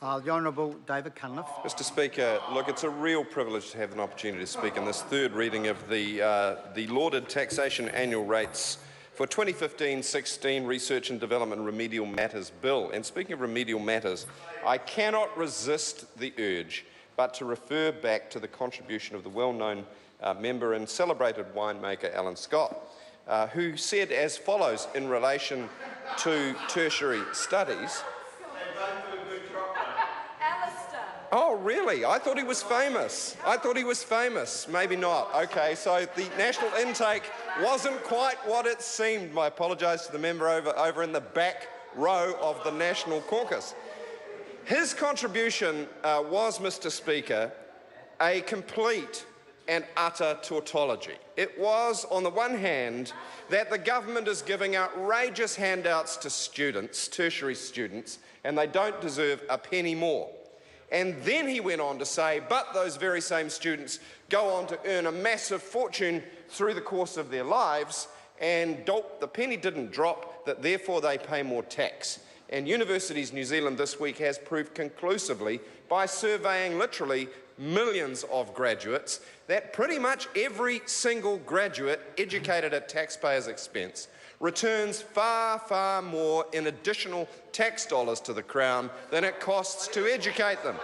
The Honourable David Cunliffe. Mr Speaker, look, it's a real privilege to have an opportunity to speak in this third reading of the lauded Taxation Annual Rates for 2015-16 Research and Development Remedial Matters Bill. And speaking of remedial matters, I cannot resist the urge but to refer back to the contribution of the well-known member and celebrated winemaker Alan Scott, who said as follows in relation to tertiary studies. Oh, really? I thought he was famous. Maybe not. Okay, so the national intake wasn't quite what it seemed. I apologise to the member over in the back row of the National Caucus. His contribution was, Mr Speaker, a complete and utter tautology. It was, on the one hand, that the government is giving outrageous handouts to students, tertiary students, and they don't deserve a penny more. And then he went on to say, but those very same students go on to earn a massive fortune through the course of their lives, and the penny didn't drop, that therefore they pay more tax. And Universities New Zealand this week has proved conclusively, by surveying literally millions of graduates, that pretty much every single graduate educated at taxpayers' expense returns far, far more in additional tax dollars to the Crown than it costs to educate them.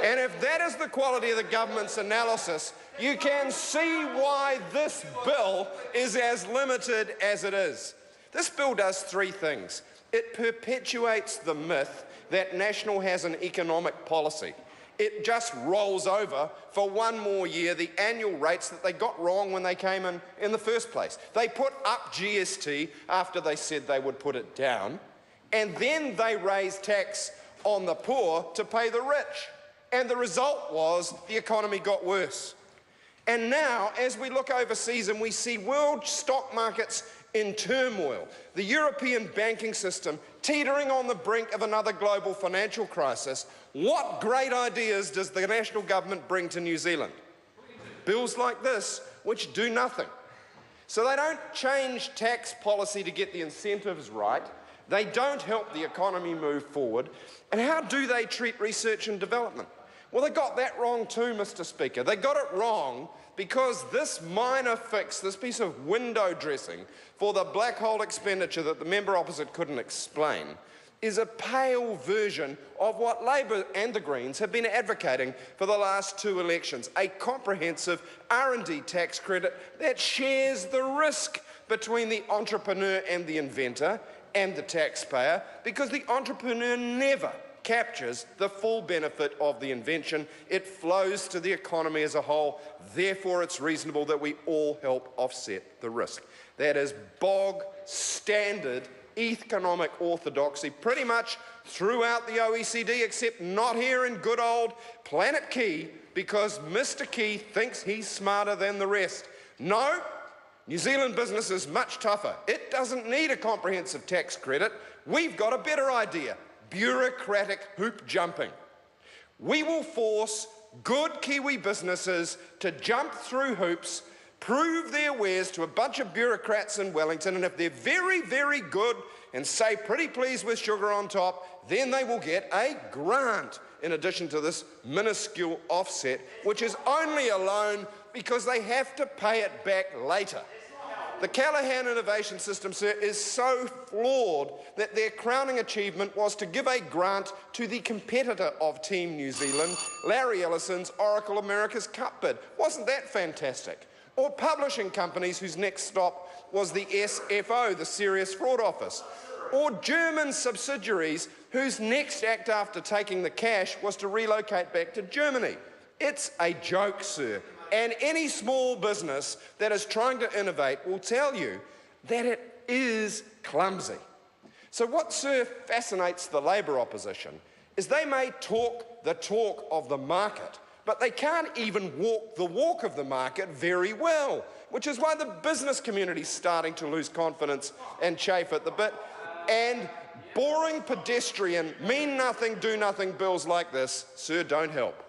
And if that is the quality of the government's analysis, you can see why this bill is as limited as it is. This bill does three things. It perpetuates the myth that National has an economic policy. It just rolls over for one more year the annual rates that they got wrong when they came in the first place. They put up GST after they said they would put it down, and then they raised tax on the poor to pay the rich. And the result was the economy got worse. And now, as we look overseas and we see world stock markets in turmoil, the European banking system teetering on the brink of another global financial crisis, what great ideas does the national government bring to New Zealand? Bills like this, which do nothing. So they don't change tax policy to get the incentives right. They don't help the economy move forward. And how do they treat research and development? Well, they got that wrong too, Mr Speaker. They got it wrong because this minor fix, this piece of window dressing for the black hole expenditure that the member opposite couldn't explain, is a pale version of what Labor and the Greens have been advocating for the last two elections, a comprehensive R&D tax credit that shares the risk between the entrepreneur and the inventor and the taxpayer, because the entrepreneur never captures the full benefit of the invention. It flows to the economy as a whole. Therefore, it's reasonable that we all help offset the risk. That is bog standard economic orthodoxy pretty much throughout the OECD, except not here in good old Planet Key, because Mr Key thinks he's smarter than the rest. No, New Zealand business is much tougher. It doesn't need a comprehensive tax credit. We've got a better idea: bureaucratic hoop jumping. We will force good Kiwi businesses to jump through hoops, prove their wares to a bunch of bureaucrats in Wellington, and if they're very, very good and say pretty please with sugar on top, then they will get a grant in addition to this minuscule offset, which is only a loan because they have to pay it back later. The Callaghan Innovation System, sir, is so flawed that their crowning achievement was to give a grant to the competitor of Team New Zealand, Larry Ellison's Oracle America's Cup bid. Wasn't that fantastic? Or publishing companies whose next stop was the SFO, the Serious Fraud Office. Or German subsidiaries whose next act after taking the cash was to relocate back to Germany. It's a joke, sir. And any small business that is trying to innovate will tell you that it is clumsy. So what, sir, fascinates the Labor opposition is they may talk the talk of the market, but they can't even walk the walk of the market very well, which is why the business community is starting to lose confidence and chafe at the bit. And boring, pedestrian, mean nothing, do nothing bills like this, sir, don't help.